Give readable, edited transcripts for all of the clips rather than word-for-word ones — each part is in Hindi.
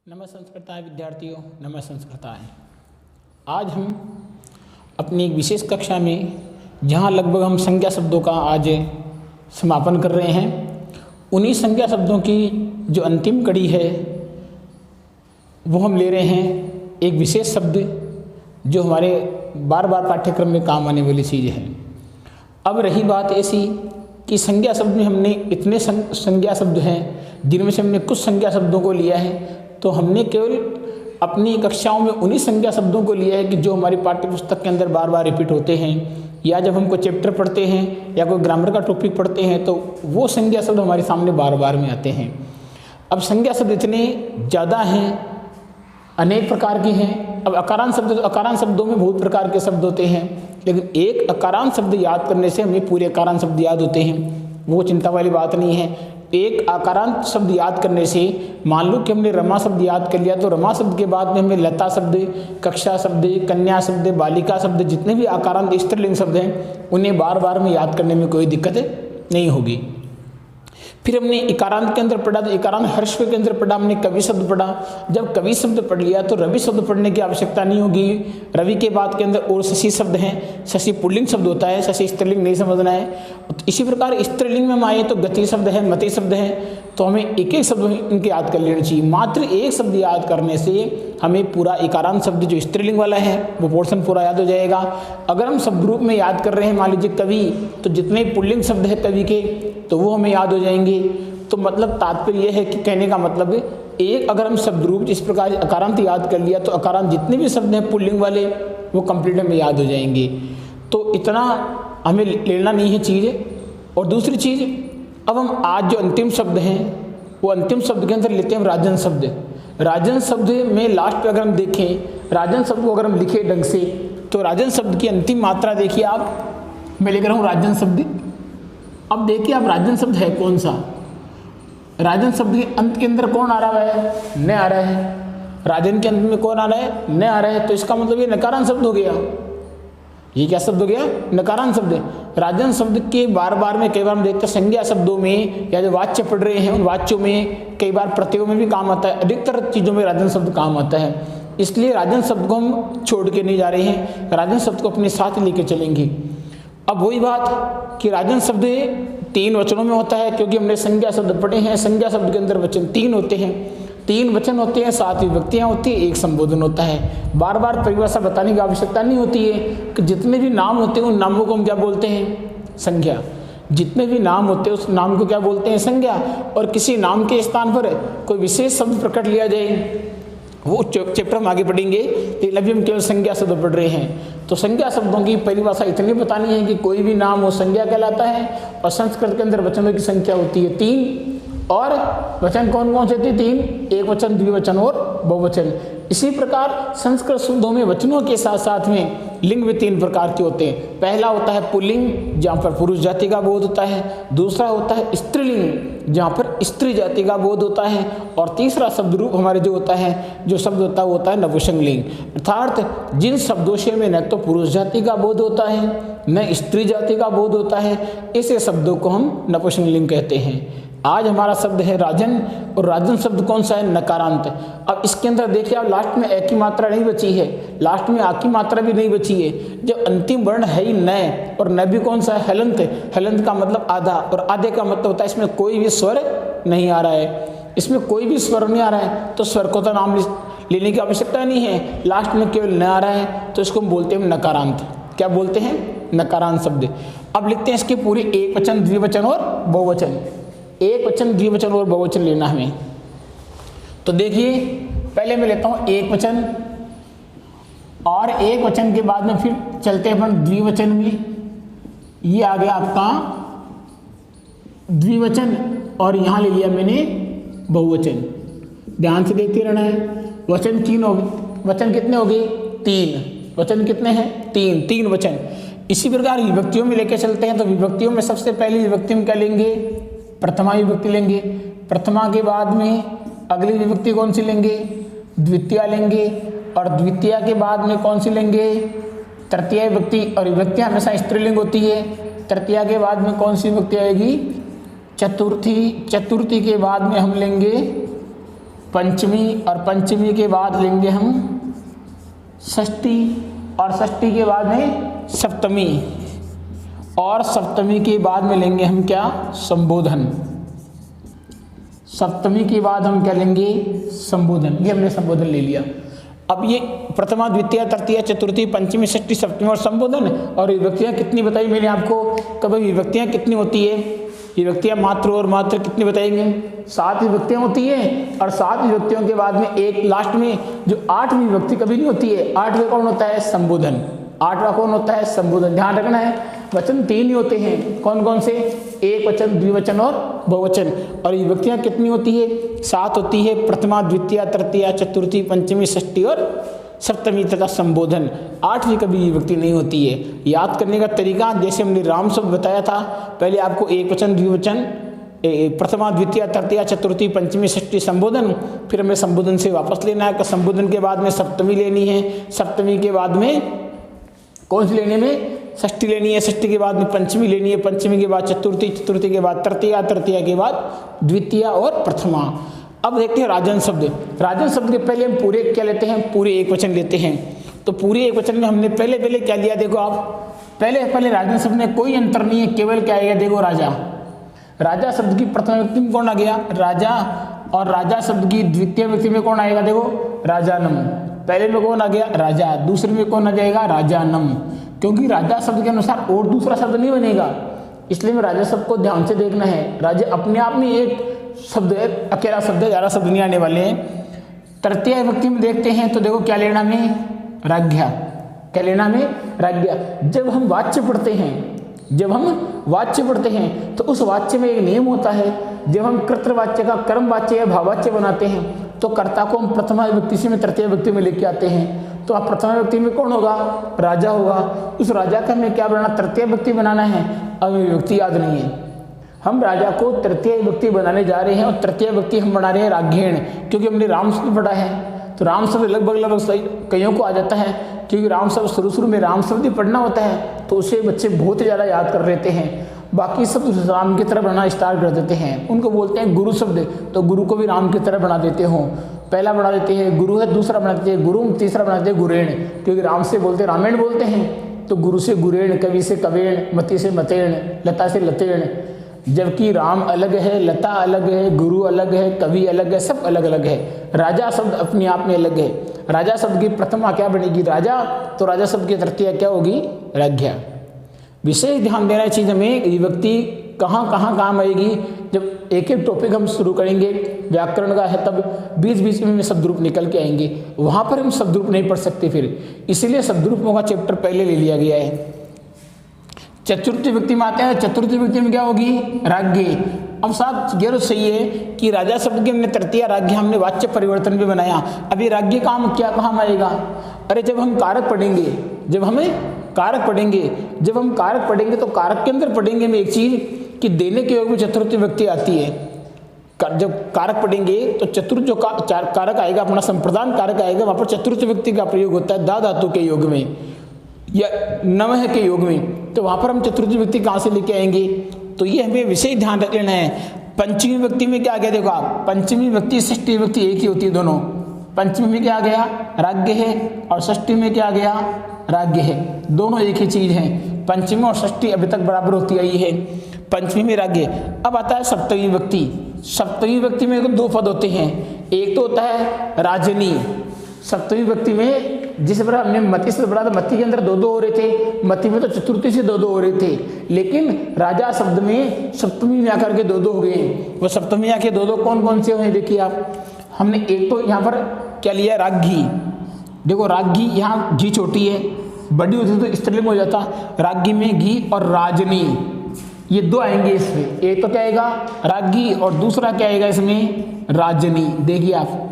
नमः संस्कृताय विद्यार्थियों, नमः संस्कृताय। आज हम अपनी एक विशेष कक्षा में जहाँ लगभग हम संज्ञा शब्दों का आज समापन कर रहे हैं, उन्हीं संज्ञा शब्दों की जो अंतिम कड़ी है वो हम ले रहे हैं एक विशेष शब्द जो हमारे बार बार पाठ्यक्रम में काम आने वाली चीज़ है। अब रही बात ऐसी कि संज्ञा शब्द में हमने इतने संज्ञा शब्द हैं जिनमें से हमने कुछ संज्ञा शब्दों को लिया है, तो हमने केवल अपनी कक्षाओं में उन्हीं संज्ञा शब्दों को लिया है कि जो हमारी पाठ्य पुस्तक के अंदर बार बार रिपीट होते हैं, या जब हम कोई चैप्टर पढ़ते हैं या कोई ग्रामर का टॉपिक पढ़ते हैं तो वो संज्ञा शब्द हमारे सामने बार बार में आते हैं। अब संज्ञा शब्द इतने ज़्यादा हैं, अनेक प्रकार के हैं। अब अकारांत शब्द, अकारांत शब्दों में बहुत प्रकार के शब्द होते हैं, लेकिन एक अकारांत शब्द याद करने से हमें पूरे अकारांत शब्द याद होते हैं, वो चिंता वाली बात नहीं है। एक अकारांत शब्द याद करने से, मान लो कि हमने रमा शब्द याद कर लिया, तो रमा शब्द के बाद में हमें लता शब्द, कक्षा शब्द, कन्या शब्द, बालिका शब्द, जितने भी अकारांत स्त्रीलिंग शब्द हैं उन्हें बार बार में याद करने में कोई दिक्कत नहीं होगी। फिर हमने इकारांत के अंदर पढ़ा, तो इकारांत हर्ष के अंदर पढ़ा, हमने कवि शब्द पढ़ा। जब कवि शब्द पढ़ लिया तो रवि शब्द पढ़ने की आवश्यकता नहीं होगी। रवि के बाद के अंदर और शशि शब्द हैं, शशि पुल्लिंग शब्द होता है, शशि स्त्रीलिंग नहीं समझना है। इसी प्रकार स्त्रीलिंग में हम आए तो गति शब्द है, मति शब्द है, तो हमें एक एक शब्द इनके याद कर लेना चाहिए। मात्र एक शब्द याद करने से हमें पूरा इकारांत शब्द जो स्त्रीलिंग वाला है वो पोर्शन पूरा याद हो जाएगा। अगर हम शब्द रूप में याद कर रहे हैं, मान लीजिए कवि, तो जितने पुल्लिंग शब्द है कवि के तो वो हमें याद हो जाएंगे। तो मतलब तात्पर्य यह है कि कहने का मतलब एक अगर हम शब्द रूप जिस प्रकार अकारांत याद कर लिया तो अकारांत जितने भी शब्द हैं पुल्लिंग वाले वो कंप्लीट हमें याद हो जाएंगे। तो इतना हमें लेना नहीं है चीज़। और दूसरी चीज़, अब हम आज जो अंतिम शब्द हैं वो अंतिम शब्द के अंदर लेते हैं हम राजन शब्द। राजन शब्द में लास्ट पे अगर हम देखें, राजन शब्द को अगर हम लिखे ढंग से, तो राजन शब्द की अंतिम मात्रा देखिए आप, मैं लिख रहा हूँ राजन शब्द। अब देखिए आप राजन शब्द है कौन सा। राजन शब्द के अंत के अंदर कौन आ रहा है? न आ रहा है। राजन के अंत में कौन आ रहा है? न आ रहा है। तो इसका मतलब ये नकारांत शब्द हो गया। ये क्या शब्द हो गया? नकारांत शब्द। राजन शब्द के बार बार में कई बार हम देखते हैं संज्ञा शब्दों में या जो वाच्य पढ़ रहे हैं उन वाच्यों में कई बार प्रत्ययों में भी काम आता है, अधिकतर चीज़ों में राजन शब्द काम आता है। इसलिए राजन शब्द को हम छोड़ के नहीं जा रहे हैं, राजन शब्द को अपने साथ लेके चलेंगे। अब वही बात कि राजन शब्द 3 वचनों में होता है, क्योंकि हमने संज्ञा शब्द पढ़े हैं। संज्ञा शब्द के अंदर वचन 3 होते हैं, 3 वचन होते हैं, 7 विभक्तियाँ होती है, 1 संबोधन होता है। बार बार परिभाषा बताने की आवश्यकता नहीं होती है कि जितने भी नाम होते हैं उन नामों को हम क्या बोलते हैं? संज्ञा। जितने भी नाम होते हैं उस नाम को क्या बोलते हैं? संज्ञा। और किसी नाम के स्थान पर कोई विशेष शब्द प्रकट लिया जाए, वो चैप्टर हम आगे पढ़ेंगे, लेकिन अभी हम केवल संज्ञा शब्द पढ़ रहे हैं। तो संज्ञा शब्दों की परिभाषा इतनी बतानी है कि कोई भी नाम वो संज्ञा कहलाता है। और संस्कृत के अंदर वचनों की संख्या होती है 3, और वचन कौन कौन से थे? 3, एक वचन, द्विवचन और बहुवचन। इसी प्रकार संस्कृत शब्दों में वचनों के साथ साथ में लिंग भी 3 प्रकार के होते हैं। पहला होता है पुल्लिंग, जहाँ पर पुरुष जाति का बोध होता है। दूसरा होता है स्त्रीलिंग, जहाँ पर स्त्री जाति का बोध होता है। और तीसरा शब्द रूप हमारे जो होता है, जो शब्द होता है वो होता है नपुंसकलिंग, अर्थात जिन शब्दों से में न तो पुरुष जाति का बोध होता है न स्त्री जाति का बोध होता है, ऐसे शब्दों को हम नपुंसकलिंग कहते हैं। आज हमारा शब्द है राजन, और राजन शब्द कौन सा है? नकारांत। अब इसके अंदर देखिए आप, लास्ट में ए की मात्रा नहीं बची है, लास्ट में आ की मात्रा भी नहीं बची है। जो अंतिम वर्ण है ही न, और न भी कौन सा है? हलंत। हलंत का मतलब आधा, और आधे का मतलब होता है इसमें कोई भी स्वर नहीं आ रहा है। इसमें कोई भी स्वर नहीं आ रहा है तो स्वर को तो नाम लेने की आवश्यकता नहीं है। लास्ट में केवल न आ रहा है तो इसको हम बोलते हैं नकारांत। क्या बोलते हैं? नकारांत शब्द। अब लिखते हैं इसके पूरे एक वचन, द्विवचन और बहुवचन। एक वचन, द्विवचन और बहुवचन लेना हमें। तो देखिए पहले मैं लेता हूं एक वचन, और एक वचन के बाद में फिर चलते हैं अपन द्विवचन में। ये आ गया आपका द्विवचन, और यहां ले लिया मैंने बहुवचन। ध्यान से देखते रहना है। वचन 3 हो गए। वचन कितने हो गए? 3। वचन कितने हैं? 3 वचन। इसी प्रकार विभक्तियों में लेके चलते हैं। तो विभक्तियों में सबसे पहली विभक्ति में क्या लेंगे? प्रथमा विभक्ति लेंगे। प्रथमा के बाद में अगली विभक्ति कौन सी लेंगे? द्वितीया लेंगे। और द्वितीया के बाद में कौन सी लेंगे? तृतीया विभक्ति। और विभक्तियाँ हमेशा स्त्रीलिंग होती है। तृतीया के बाद में कौन सी विभक्ति आएगी? चतुर्थी। चतुर्थी के बाद में हम लेंगे पंचमी, और पंचमी के बाद लेंगे हम षष्ठी, और षष्ठी के बाद में सप्तमी, और सप्तमी के बाद में लेंगे हम क्या, संबोधन। सप्तमी के बाद हम क्या लेंगे, संबोधन। ये हमने संबोधन ले लिया। अब ये प्रथमा, द्वितीय, तृतीय, चतुर्थी, पंचमी, षष्ठी, सप्तमी और संबोधन। और विभक्तियाँ कितनी बताई मैंने आपको, कभी विभक्तियाँ कितनी होती है, विभक्तियाँ मात्र और मात्र कितनी बताएंगे, 7 विभक्तियाँ होती हैं। और 7 विभक्तियों के बाद में एक लास्ट में जो 8वीं विभक्ति कभी नहीं होती है, 8वां कौन होता है, संबोधन। 8वां कौन होता है, संबोधन। ध्यान रखना है, वचन 3 ही होते हैं। कौन कौन से, एक वचन, द्विवचन और बहुवचन। और विभक्तियाँ कितनी होती है, 7 होती है। प्रथमा, द्वितीय, तृतीय, चतुर्थी, पंचमी, षष्ठी और सप्तमी तथा संबोधन। 8वीं कभी विभक्ति नहीं होती है। याद करने का तरीका, जैसे हमने राम शब्द बताया था, पहले आपको एक वचन, द्विवचन, प्रथमा, द्वितीय, तृतीय, चतुर्थी, पंचमी, षष्ठी, संबोधन, फिर हमें संबोधन से वापस लेना है। संबोधन के बाद में सप्तमी लेनी है, सप्तमी के बाद में कौन सी लेने में, षष्ठी लेनी है, षष्ठी के बाद में पंचमी लेनी है, पंचमी के बाद चतुर्थी, चतुर्थी के बाद तृतीया, तृतीया के बाद द्वितीय और प्रथमा। अब देखते हैं राजन शब्द। राजन शब्द के पहले हम पूरे क्या लेते हैं, पूरे एक वचन लेते हैं। तो पूरे एक वचन में हमने पहले क्या लिया, देखो आप, पहले राजन शब्द में कोई अंतर नहीं है, केवल क्या आएगा, देखो राजा। राजा शब्द की प्रथम व्यक्ति में कौन आ गया, राजा, और राजा शब्द की द्वितीय व्यक्ति में कौन आएगा, देखो राजानम। पहले में कौन आ गया, राजा, दूसरे में कौन आ जाएगा, राजानम। क्योंकि राजा शब्द के अनुसार और दूसरा शब्द नहीं बनेगा, इसलिए में राजा शब्द को ध्यान से देखना है। राजा अपने आप में एक शब्द है, अकेला शब्द है, ज़्यादा शब्द नहीं आने वाले हैं। तृतीय विभक्ति में देखते हैं तो देखो क्या लेना में, राज्ञा। क्या लेना में, राज्ञा। जब हम वाच्य पढ़ते हैं, तो उस वाच्य में एक नियम होता है, जब हम कर्तृवाच्य का कर्मवाच्य या भाववाच्य बनाते हैं तो कर्ता को हम प्रथमा विभक्ति से में तृतीय विभक्ति में लेके आते हैं। तो आप प्रथमा विभक्ति में कौन होगा, राजा होगा। उस राजा का हमें क्या बनाना, तृतीय विभक्ति बनाना है। अब विभक्ति याद नहीं है, हम राजा को तृतीय विभक्ति बनाने जा रहे हैं, और तृतीय विभक्ति हम बना रहे हैं राघेण, क्योंकि हमने राम शब्द पढ़ा है। तो राम शब्द लगभग सही कईयों को आ जाता है, क्योंकि राम शब्द शुरू में राम शब्द ही पढ़ना होता है, तो उसे बच्चे बहुत ज़्यादा याद कर लेते हैं। बाकी सब राम की तरह बनाना स्टार्ट कर देते हैं, उनको बोलते हैं गुरु शब्द, तो गुरु को भी राम की तरह बना देते हो। पहला बना देते हैं गुरु है, दूसरा बनाते हैं गुरु, तीसरा बनाते हैं गुरेण, क्योंकि राम से बोलते रामायण बोलते हैं, तो गुरु से गुरेण, कवि से कवेण, मति से मतेण, लता से लतेण। जबकि राम अलग है, लता अलग है, गुरु अलग है, कवि अलग है, सब अलग अलग है। राजा शब्द अपने आप में अलग है। राजा शब्द की प्रथमा क्या बनेगी, राजा, तो राजा शब्द की तृतीया क्या होगी, राज्ञा। विशेष ध्यान देना चीज़ हमें, विभक्ति कहाँ कहाँ काम आएगी। जब एक एक टॉपिक हम शुरू करेंगे व्याकरण का है, तब बीच बीच में शब्द रूप निकल के आएंगे, वहाँ पर हम शब्द रूप नहीं पढ़ सकते फिर, इसीलिए शब्द रूपों का चैप्टर पहले ले लिया गया है। चतुर्थी विभक्ति में आते हैं, चतुर्थी विभक्ति में क्या होगी, राज्ञी। अब साथ ये सही है कि राजा शब्द की हमने तृतीय राज्ञी, हमने वाच्य परिवर्तन भी बनाया। अभी राज्ञी काम क्या कहाँ आएगा, अरे जब हम कारक पढ़ेंगे, जब हम कारक पढ़ेंगे तो कारक के अंदर पढ़ेंगे में एक चीज़ कि देने के योग में चतुर्थी विभक्ति आती है। जब कारक पढ़ेंगे तो चतुर्थ जो कारक आएगा, अपना संप्रदान कारक आएगा, वहाँ पर चतुर्थ विभक्ति का प्रयोग होता है दा धातु के योग में या नवह के योग में, तो वहाँ पर हम चतुर्थ विभक्ति कहाँ से लेके आएंगे, तो ये हमें विशेष ध्यान रख लेना है। पंचमी विभक्ति में क्या आ गया, देखो आप, पंचमी विभक्ति षष्ठी विभक्ति एक ही होती है दोनों। पंचमी में क्या आ गया, राज्ञ है, और षष्ठी में क्या आ गया, राज्ञ है, दोनों एक ही चीज़ है। पंचमी और षष्ठी अभी तक बराबर होती आई है, पंचमी में राज्ञ। अब आता है सप्तमी विभक्ति। सप्तमी विभक्ति में 2 पद होते हैं, एक तो होता है राजनी। सप्तमी विभक्ति में जिस बार हमने मति से पढ़ा था, मति के अंदर 2-2 हो रहे थे, मति में तो चतुर्थी से 2-2 हो रहे थे, लेकिन राजा शब्द में सप्तमी में आकर के 2-2 हो गए। वो सप्तमी आके 2-2 कौन कौन से हुए, देखिए आप, हमने एक तो यहाँ पर क्या लिया, राज्ञी। देखो राज्ञी, यहाँ घी छोटी है, बड़ी होती तो स्त्रीलिंग हो जाता, राज्ञी में घी और राजनी, ये 2 आएंगे इसमें। एक तो क्या आएगा राज्ञी, और दूसरा क्या आएगा इसमें, राजनी। देखिए आप,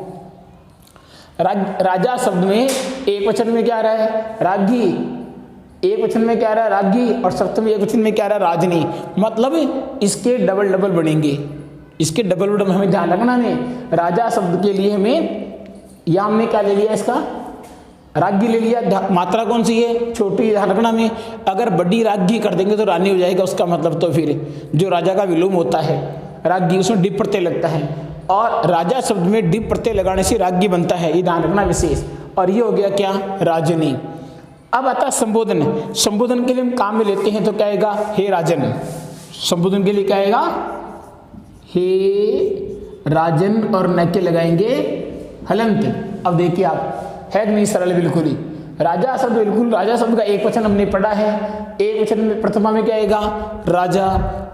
राजा शब्द में एक वचन में क्या आ रहा है, राज्ञी, एक वचन में क्या आ रहा है, राज्ञी, और सप्तमी एक वचन में क्या आ रहा है, राजनी। मतलब इसके डबल बनेंगे, इसके डबल हमें ध्यान रखना है। राजा शब्द के लिए हमें या हमने क्या ले लिया, इसका राज्ञी ले लिया, मात्रा कौन सी है, छोटी, ध्यान रखना में। अगर बड़ी राज्ञी कर देंगे तो रानी हो जाएगा, उसका मतलब तो फिर जो राजा का विलोम होता है राज्ञी, उसमें डिप प्रत्यय लगता है, और राजा शब्द में डी प्रत्यय लगाने से राज्ञी बनता है, ये ध्यान रखना विशेष। और ये हो गया क्या, राजनी। अब आता है संबोधन। संबोधन के लिए हम काम में लेते हैं तो क्या आएगा, हे राजन। संबोधन के लिए क्या आएगा, हे राजन, और न के लगाएंगे हलंत। अब देखिए आप, है कि नहीं सरल बिल्कुल ही। राजा शब्द, बिल्कुल राजा शब्द का एक वचन हमने पढ़ा है। एक वचन में प्रथमा में क्या आएगा, राजा।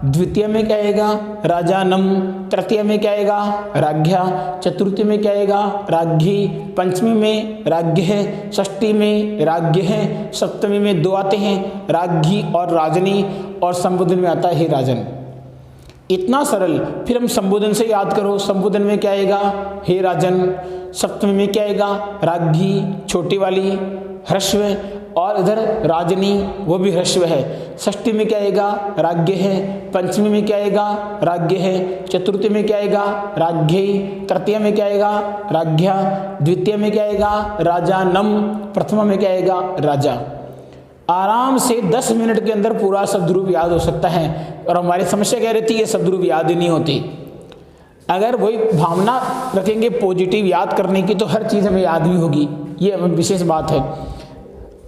द्वितीय में क्या आएगा, राजानम। तृतीय में क्या आएगा, राज्ञा। चतुर्थी में क्या आएगा, राज्ञी। पंचमी में राज्ञ है। षष्ठी में राज्ञ है। सप्तमी में दो आते हैं, राज्ञी और राजनी। और संबोधन में आता है हे राजन। इतना सरल। फिर हम संबोधन से याद करो, संबोधन में क्या आएगा, हे राजन। सप्तमी में क्या आएगा, राज्ञी छोटी वाली ह्रस्व, और इधर राजनी वो भी ह्रस्व है। षष्ठी में क्या आएगा, राज्ञ है। पंचमी में क्या आएगा, राज्ञ है। चतुर्थी में क्या आएगा, राज्ञी। तृतीय में क्या आएगा, राज्ञा। द्वितीय में क्या आएगा, राजानम। प्रथमा में क्या आएगा, राजा। आराम से 10 मिनट के अंदर पूरा शब्द रूप याद हो सकता है। और हमारी समस्या क्या रहती है, शब्द रूप याद ही नहीं होती। अगर वही भावना रखेंगे पॉजिटिव याद करने की तो हर चीज़ हमें याद भी होगी, ये विशेष बात है।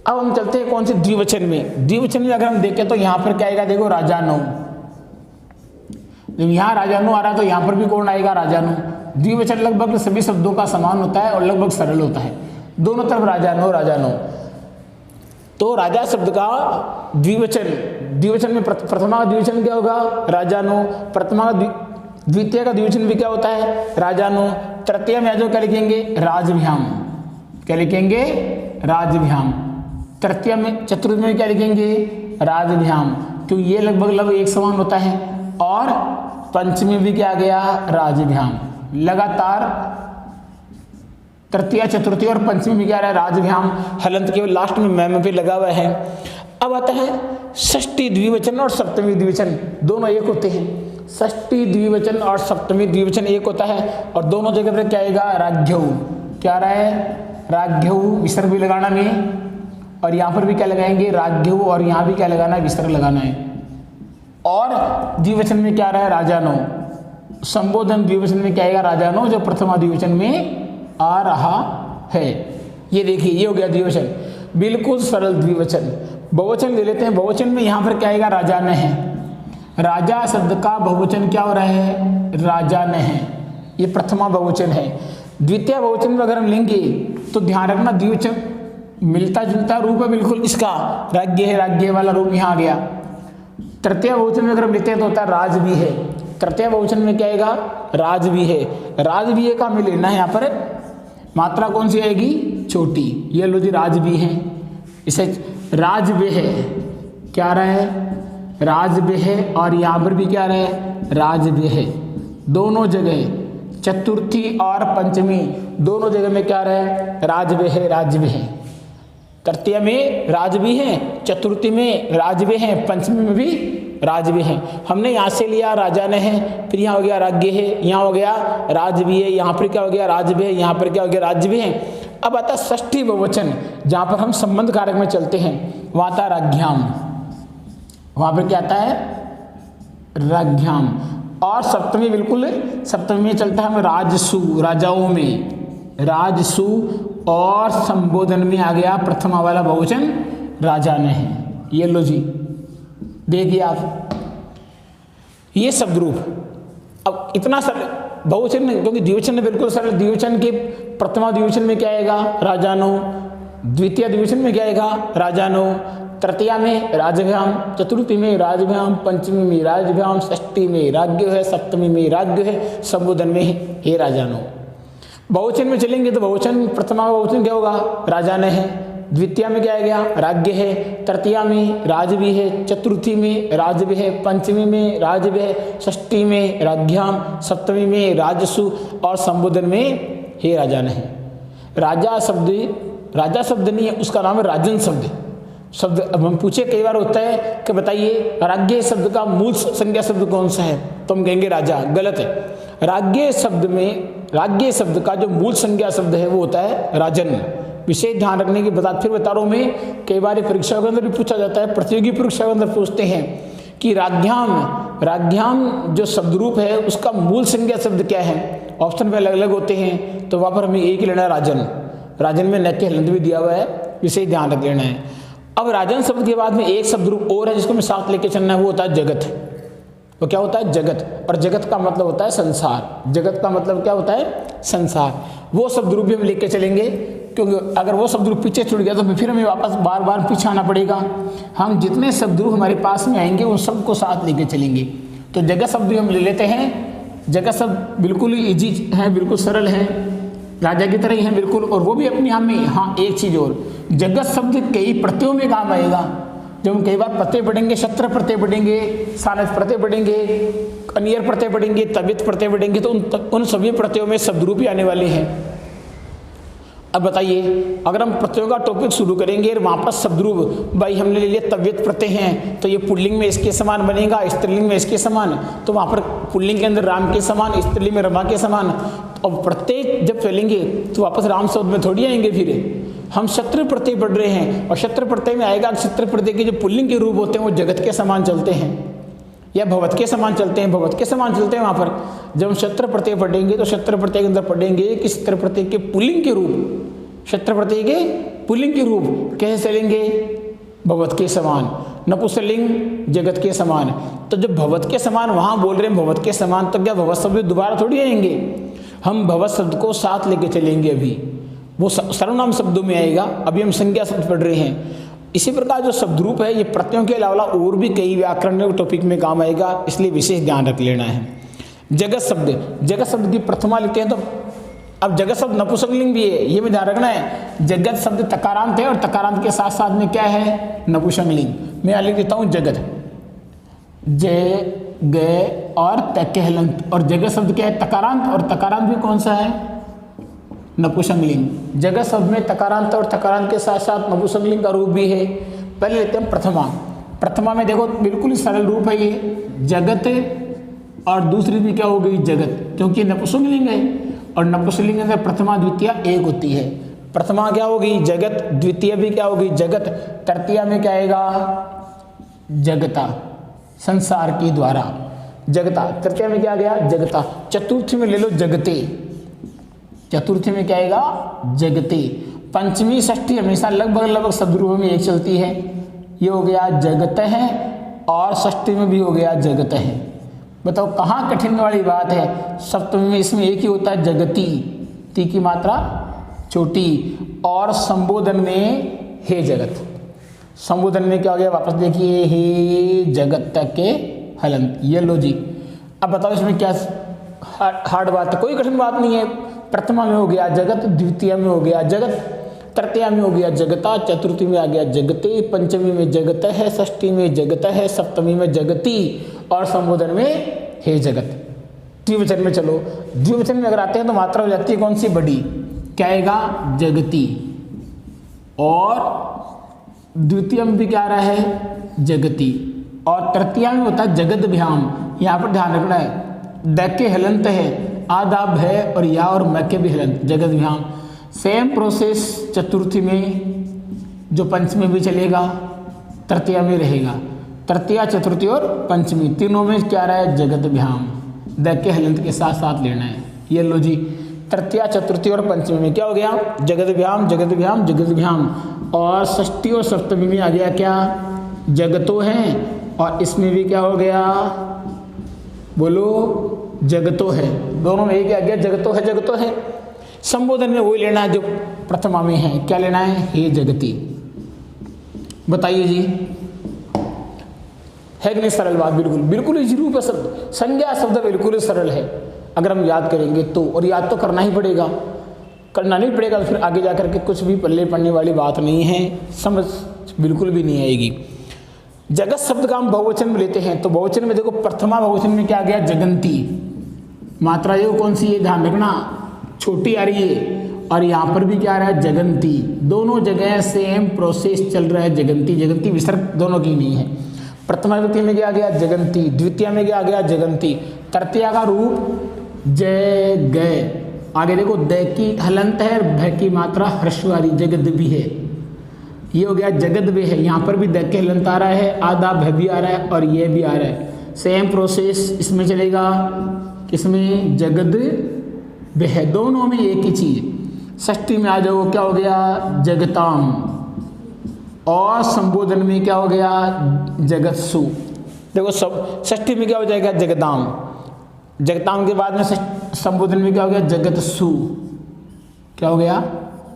अब हम चलते हैं कौन से, द्विवचन में। द्विवचन में अगर हम देखें तो यहाँ पर क्या आएगा, देखो राजानो। जब यहाँ राजानो आ रहा है तो यहाँ पर भी कौन आएगा, राजानो। द्विवचन लगभग सभी शब्दों का समान होता है और लगभग सरल होता है, दोनों तरफ राजानो राजानो। तो राजा शब्द का द्विवचन, द्विवचन में प्रथमा का द्विवचन क्या होगा, राजानो। प्रथमा का द्वितीय का द्विवचन भी क्या होता है, राजानो। तृतीय में जो क्या लिखेंगे, राजभ्याम। क्या लिखेंगे, राजभ्याम। तृतीय में, चतुर्थ में क्या लिखेंगे, राजभ्याम, क्यों ये लगभग एक समान होता है। और पंचमी भी क्या आ गया, राजभ्याम। लगातार तृतीय, चतुर्थी और पंचमी में क्या रहा है, राजभ्याम। हलंत केवल लास्ट में मैम पे लगा हुआ है। अब आता है षष्ठी द्विवचन और सप्तमी द्विवचन, दोनों एक होते हैं। षष्ठी द्विवचन और सप्तमी द्विवचन एक होता है और दोनों जगह पर क्या आएगा, राज्ञौ। क्या रहा है, राज्ञौ, विसर्ग भी लगाना में, और यहाँ पर भी क्या लगाएंगे, राज्ञौ, और यहाँ भी क्या लगाना है, विसर्ग लगाना है। और द्विवचन में क्या रहा है, राजानो। संबोधन द्विवचन में क्या आएगा, राजानो, जो प्रथमा द्विवचन में आ रहा है। ये देखिए, ये हो गया द्विवचन, बिल्कुल सरल द्विवचन। बहुवचन ले लेते हैं। बहुवचन में यहाँ पर क्या आएगा, राजान है। राजा शब्द का बहुवचन क्या हो रहा है, राजान है, ये प्रथमा बहुवचन है। द्वितीय बहुवचन में अगर हम लेंगे तो ध्यान रखना, द्विवचन मिलता जुलता रूप है बिल्कुल इसका, राज्ञ है, राज्ञ वाला रूप यहाँ आ गया। तृतीय बहुवचन में अगर हम लेते हैं तो होता है राज भी है। तृतीय बहुवचन में क्या आएगा, राज भी है। राज भी है का हमें लेना है, यहाँ पर मात्रा कौन सी आएगी, छोटी। ये लो जी, राज भी है, इसे राज भी है, क्या रहा है, राज भी है। और यहाँ पर भी क्या रहा है, राज भी है। दोनों जगह चतुर्थी और पंचमी दोनों जगह में क्या रहा है, राज भी है, राज भी है। तृतीय में राज भी है, चतुर्थी में राज भी है, पंचमी में भी राज भी है। हमने यहाँ से लिया राजा ने है, फिर यहाँ हो गया राज्ञ है, यहाँ हो गया राज भी है, यहाँ पर क्या हो गया, राज भी है, यहाँ पर क्या हो गया, राज्य भी है। अब आता षष्ठी बहुवचन, जहाँ पर हम संबंध कारक में चलते हैं, वहाँ आता राज्ञाम। वहाँ पर क्या आता है, राज्ञाम। और सप्तमी, बिल्कुल सप्तमी में चलता है हम राजसु, राजाओं में राजसु। और संबोधन में आ गया प्रथमा वाला बहुवचन, राजा ने है। ये लो जी, देखिए आप, ये शब्द रूप। अब इतना सरल बहुवचन, क्योंकि द्विवचन में बिल्कुल सरल। द्विवचन के प्रथमा द्विवचन में क्या आएगा, राजानो। द्वितीय द्विवचन में क्या आएगा, राजानो। तृतीया में राजभ्याम, चतुर्थी में राजभ्याम, पंचमी में राजभ्याम, षष्ठी में राज्ञ है, सप्तमी में राज्ञ है, संबोधन में हे राजानो। बहुवचन में चलेंगे तो बहुवचन, प्रथमा बहुवचन क्या होगा, राजा ने है। द्वितीय में क्या आ गया, राज्ञ है। तृतीया में राज भी है, चतुर्थी में राज भी है, पंचमी में राज भी है, षष्ठी में राज्ञाम, सप्तमी में राजसु, और संबोधन में हे राजा ने है। राजा शब्द नहीं है, उसका नाम है राजन शब्द। अब हम पूछे कई बार होता है कि बताइए राज्ञ शब्द का मूल संज्ञा शब्द कौन सा है, तो हम कहेंगे राजा, गलत है। राज्ञ शब्द का जो मूल संज्ञा शब्द है वो होता है राजन। विशेष ध्यान रखने की फिर बता रहा हूँ मैं, कई बार परीक्षा के अंदर भी पूछा जाता है, प्रतियोगी परीक्षा के अंदर पूछते हैं कि राज्ञाम जो शब्द रूप है उसका मूल संज्ञा शब्द क्या है, ऑप्शन पे अलग अलग होते हैं, तो वहाँ पर हमें एक ही लेना है राजन। राजन में न के हलंत भी दिया हुआ है, इसे ध्यान रख लेना है। अब राजन शब्द के बाद में एक शब्द रूप और है जिसको हमें साथ लेके चलना है, वो होता है जगत। वो क्या होता है? जगत। और जगत का मतलब होता है संसार। जगत का मतलब क्या होता है? संसार। वो शब्द रूप भी हम लेके चलेंगे, क्योंकि अगर वो शब्द रूप पीछे छूट गया तो फिर हमें वापस बार बार पीछे आना पड़ेगा। हम जितने शब्द रूप हमारे पास में आएंगे उन सबको साथ लेके चलेंगे। तो जगत शब्द भी हम ले लेते हैं। जगत शब्द बिल्कुल ही ईजी है, बिल्कुल सरल है, राजा की तरह ही है बिल्कुल। और वो भी अपने आप में, हाँ एक चीज़ और, जगत शब्द कई प्रत्ययों में काम आएगा। जब हम कई बार प्रत्यय पढ़ेंगे, शत्र प्रत्यय पढ़ेंगे, सानस प्रत्यय पढ़ेंगे, अनियर प्रत्यय पढ़ेंगे, तबियत प्रत्यय पढ़ेंगे, तो उन सभी प्रत्ययों में शब्द रूप ही आने वाले हैं। अब बताइए, अगर हम प्रत्ययों का टॉपिक शुरू करेंगे और वहाँ पर शब्द रूप, भाई हमने ले लिया तबियत प्रत्यय हैं, तो ये पुल्लिंग में इसके समान बनेगा, स्त्रीलिंग में इसके समान, तो वहाँ पर पुल्लिंग के अंदर राम के समान, स्त्रीलिंग में रमा के समान। अब प्रत्यय जब चलेंगे तो वापस राम शब्द में थोड़ी आएंगे। फिर हम शत्रु प्रत्यय पढ़ रहे हैं, और शत्रु प्रत्यय में आएगा, शत्रु प्रत्यय के जो पुल्लिंग के रूप होते हैं वो जगत के समान चलते हैं या भगवत के समान चलते हैं, भगवत के समान चलते हैं। वहाँ पर जब हम शत्रु प्रत्यय पढ़ेंगे तो शत्रु प्रत्यय के अंदर पढ़ेंगे कि शत्रु प्रत्यय के पुल्लिंग के रूप, शत्रु प्रत्यय के पुल्लिंग के रूप कैसे चलेंगे? भगवत के समान। नपुंसकलिंग जगत के समान। तो जब भगवत के समान वहाँ बोल रहे हैं भगवत के समान, तो क्या भगवत शब्द दोबारा थोड़ी आएंगे? हम भगवत शब्द को साथ लेके चलेंगे। अभी वो सर्वनाम शब्दों में आएगा, अभी हम संज्ञा शब्द पढ़ रहे हैं। इसी प्रकार जो शब्द रूप है ये प्रत्ययों के अलावा और भी कई व्याकरण टॉपिक में काम आएगा, इसलिए विशेष ध्यान रख लेना है। जगत शब्द, जगत शब्द की प्रथमा लिखते हैं तो अब जगत शब्द नपुंसकलिंग भी है, ये भी ध्यान रखना है। जगत शब्द तकारांत है और तकारांत के साथ साथ में क्या है? नपुंसकलिंग। मैं लिख देता हूँ जगत, ज ग और तक हलंत। और जगत शब्द क्या है? तकारांत, और तकारांत भी कौन सा है? नपुंसकलिंग। जगत शब्द में तकारांत और तकारांत के साथ साथ नपुंसकलिंग का रूप भी है। पहले लेते हैं प्रथमा। प्रथमा में देखो बिल्कुल ही सरल रूप है ये, जगत, और दूसरी भी क्या हो गई? जगत, क्योंकि नपुंसकलिंग है। और नपुंसकलिंग में प्रथमा द्वितीय एक होती है। प्रथमा क्या होगी? जगत, द्वितीय भी क्या होगी? जगत, तृतीया में क्या आएगा? जगता, संसार के द्वारा जगता। तृतीया में क्या आ गया? जगता। चतुर्थी में ले लो जगते, चतुर्थी में क्या आएगा? जगते। पंचमी षष्ठी हमेशा लगभग शब्द रूपों में एक चलती है, ये हो गया जगत है, और षष्ठी में भी हो गया जगत है। बताओ कहाँ कठिन वाली बात है? सप्तमी में इसमें एक ही होता है जगती, ती की मात्रा छोटी, और संबोधन में हे जगत। संबोधन में क्या हो गया? वापस देखिए, हे जगत तक के हलंत। ये लो जी। अब बताओ इसमें क्या हार्ड बात है? कोई कठिन बात नहीं है। प्रथमा में हो गया जगत, द्वितीय में हो गया जगत, तृतीया में हो गया जगता, चतुर्थी में आ गया जगते, पंचमी में जगत है, षष्ठी में जगत है, सप्तमी में जगती, और संबोधन में हे जगत। द्विवचन में चलो, द्विवचन में अगर आते हैं तो मात्रा विभक्ति कौन सी बड़ी? क्या आएगा? जगती। और द्वितीय में भी क्या आ रहा है? जगती। और तृतीया में होता है जगद्भ्याम। यहाँ पर ध्यान रखना है, द के हलंत है, आदाब है, और या और म के भी हलंत, जगद्भ्याम। सेम प्रोसेस चतुर्थी में, जो पंचमी भी चलेगा, तृतीया में रहेगा। तृतीया, चतुर्थी और पंचमी तीनों में क्या रहा है? जगद्भ्याम। द के हलंत के साथ साथ लेना है। ये लो जी, तृतीया, चतुर्थी और पंचमी में क्या हो गया? जगद्भ्याम, जगद्भ्याम, जगद्भ्याम। और षष्ठी और सप्तमी में आ गया क्या? जगतो है, और इसमें भी क्या हो गया? बोलो, जगतो है। दोनों में एक आ गया, जगतो है, जगतो है। संबोधन में वही लेना है जो प्रथमा में है। क्या लेना है? हे जगती। बताइए जी, है कि नहीं सरल बात? बिल्कुल बिल्कुल इसी रूप है शब्द, संज्ञा शब्द बिल्कुल ही सरल है अगर हम याद करेंगे तो। और याद तो करना ही पड़ेगा, करना नहीं पड़ेगा तो फिर आगे जाकर के कुछ भी पल्ले पड़ने वाली बात नहीं है, समझ बिल्कुल भी नहीं आएगी। जगत शब्द का हम बहुवचन में लेते हैं तो बहुवचन में देखो, प्रथमा बहुवचन में क्या आ गया? जगंती। मात्रा ये कौन सी है? ध्यान रखना, छोटी आ रही है। और यहाँ पर भी क्या आ रहा है? जगंती। दोनों जगह सेम प्रोसेस चल रहा है, जगंती जगंती, विसर्ग दोनों की नहीं है। प्रथमा विभक्ति में क्या आ गया? जगंती। द्वितीय में क्या आ गया? जगंती। तृतीया का रूप जय गय। आगे देखो, द की हलंत है, भ की मात्रा हर्षवारी, जगद भी है, ये हो गया जगद भी है। यहाँ पर भी द के हलंत आ रहा है, आधा भ भी आ रहा है, और ये भी आ रहा है। सेम प्रोसेस इसमें चलेगा, किसमें? जगद वह, दोनों में एक ही चीज। षष्ठी में आ जाओ, क्या हो गया, जगताम, और संबोधन में क्या हो गया, जगत्सु। देखो सब षष्ठी में क्या हो जाएगा, जगताम, जगताम के बाद में संबोधन में क्या हो गया, जगत्सु, क्या हो गया,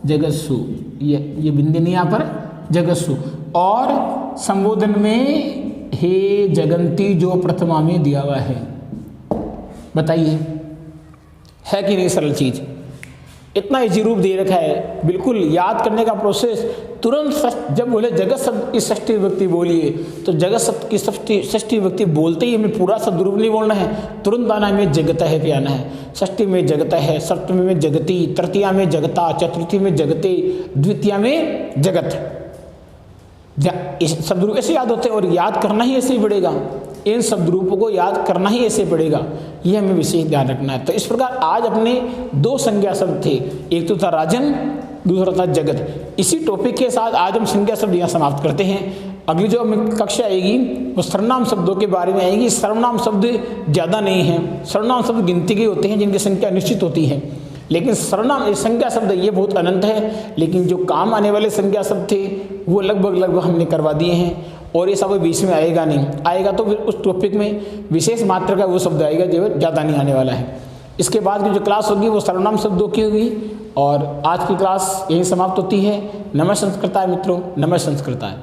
जगत्सु। ये बिंदी नहीं यहाँ पर, जगत्सु। और संबोधन में हे जगंती जो प्रथमा में दिया हुआ है। बताइए है कि नहीं सरल चीज, इतना इजी रूप दे रखा है, बिल्कुल याद करने का प्रोसेस तुरंत। जब बोले जगत शब्द की षष्ठी विभक्ति बोलिए, तो जगत शब्द की षष्ठी विभक्ति बोलते ही हमें पूरा शब्द रूप नहीं बोलना है, तुरंत आना है जगत है पे आना है। षष्ठी में जगत है, सप्तमी में जगती, तृतीया में जगता, चतुर्थी में जगते, द्वितीया में जगत। इस शब्द रूप ऐसे याद होते हैं और याद करना ही ऐसे ही पड़ेगा, इन शब्द रूपों को याद करना ही ऐसे पड़ेगा, ये हमें विशेष ध्यान रखना है। तो इस प्रकार आज अपने दो संज्ञा शब्द थे, एक तो था राजन, दूसरा था जगत। इसी टॉपिक के साथ आज हम संज्ञा शब्द यहाँ समाप्त करते हैं। अगली जो हमें कक्षा आएगी वो सर्वनाम शब्दों के बारे में आएगी। सर्वनाम शब्द ज़्यादा नहीं हैं, सर्वनाम शब्द गिनती के होते हैं जिनकी संख्या निश्चित होती है, लेकिन सर्वनाम संज्ञा शब्द ये बहुत अनंत है। लेकिन जो काम आने वाले संज्ञा शब्द थे वो लगभग हमने करवा दिए हैं, और ये सब बीच में आएगा नहीं, आएगा तो फिर उस टॉपिक में विशेष मात्रा का वो शब्द आएगा जो ज़्यादा नहीं आने वाला है। इसके बाद की जो क्लास होगी वो सर्वनाम शब्दों की होगी, और आज की क्लास यही समाप्त होती है। नमः संस्कृताय मित्रों, नमः संस्कृताय।